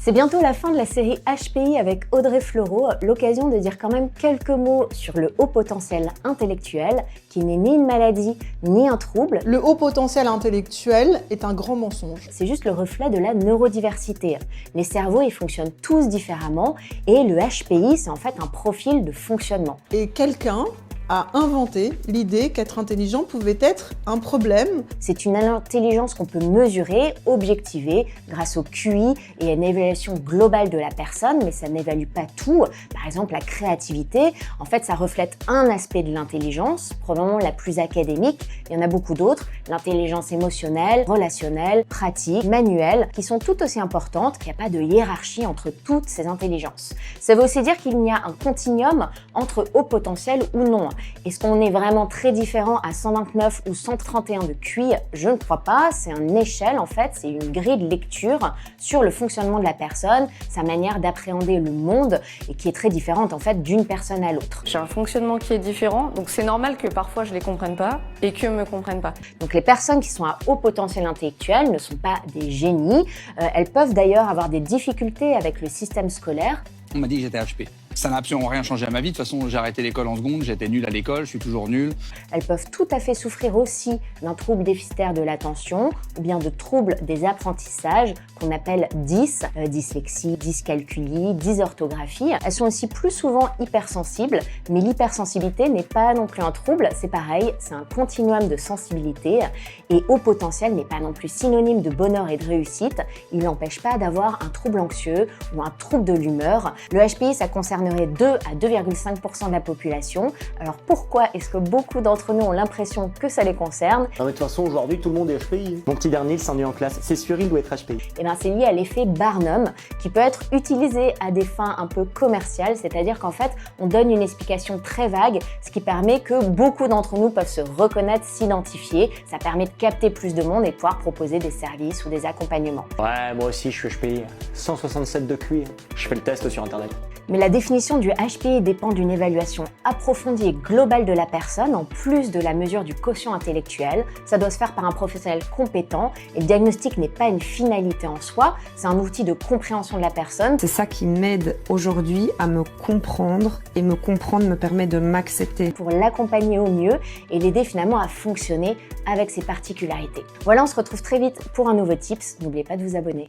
C'est bientôt la fin de la série HPI avec Audrey Fleurot, l'occasion de dire quand même quelques mots sur le haut potentiel intellectuel, qui n'est ni une maladie ni un trouble. Le haut potentiel intellectuel est un grand mensonge. C'est juste le reflet de la neurodiversité. Les cerveaux, ils fonctionnent tous différemment et le HPI, c'est en fait un profil de fonctionnement. Et quelqu'un a inventé l'idée qu'être intelligent pouvait être un problème. C'est une intelligence qu'on peut mesurer, objectiver grâce au QI et à une évaluation globale de la personne, mais ça n'évalue pas tout. Par exemple, la créativité, en fait, ça reflète un aspect de l'intelligence, probablement la plus académique. Il y en a beaucoup d'autres, l'intelligence émotionnelle, relationnelle, pratique, manuelle, qui sont tout aussi importantes, qu'il n'y a pas de hiérarchie entre toutes ces intelligences. Ça veut aussi dire qu'il y a un continuum entre haut potentiel ou non. Est-ce qu'on est vraiment très différent à 129 ou 131 de QI? Je ne crois pas. C'est une échelle en fait, c'est une grille de lecture sur le fonctionnement de la personne, sa manière d'appréhender le monde et qui est très différente en fait d'une personne à l'autre. J'ai un fonctionnement qui est différent, donc c'est normal que parfois je les comprenne pas et qu'eux me comprennent pas. Donc les personnes qui sont à haut potentiel intellectuel ne sont pas des génies. Elles peuvent d'ailleurs avoir des difficultés avec le système scolaire. On m'a dit que j'étais HP. Ça n'a absolument rien changé à ma vie. De toute façon, j'ai arrêté l'école en seconde, j'étais nul à l'école, je suis toujours nul. Elles peuvent tout à fait souffrir aussi d'un trouble déficitaire de l'attention ou bien de troubles des apprentissages qu'on appelle DIS, dyslexie, dyscalculie, dysorthographie. Elles sont aussi plus souvent hypersensibles, mais l'hypersensibilité n'est pas non plus un trouble, c'est pareil, c'est un continuum de sensibilité et haut potentiel n'est pas non plus synonyme de bonheur et de réussite. Il n'empêche pas d'avoir un trouble anxieux ou un trouble de l'humeur. Le HPI, ça concernerait 2 à 2,5% de la population. Alors pourquoi est-ce que beaucoup d'entre nous ont l'impression que ça les concerne? Non mais de toute façon, aujourd'hui, tout le monde est HPI. Mon petit dernier, il s'ennuie en classe. C'est sûr, il doit être HPI. Eh bien, c'est lié à l'effet Barnum, qui peut être utilisé à des fins un peu commerciales, c'est-à-dire qu'en fait, on donne une explication très vague, ce qui permet que beaucoup d'entre nous peuvent se reconnaître, s'identifier. Ça permet de capter plus de monde et de pouvoir proposer des services ou des accompagnements. Ouais, moi aussi, je suis HPI. 167 de QI. Je fais le test sur Internet. Mais la définition du HPI dépend d'une évaluation approfondie et globale de la personne, en plus de la mesure du quotient intellectuel. Ça doit se faire par un professionnel compétent et le diagnostic n'est pas une finalité en soi, c'est un outil de compréhension de la personne. C'est ça qui m'aide aujourd'hui à me comprendre et me comprendre me permet de m'accepter. Pour l'accompagner au mieux et l'aider finalement à fonctionner avec ses particularités. Voilà, on se retrouve très vite pour un nouveau tips. N'oubliez pas de vous abonner.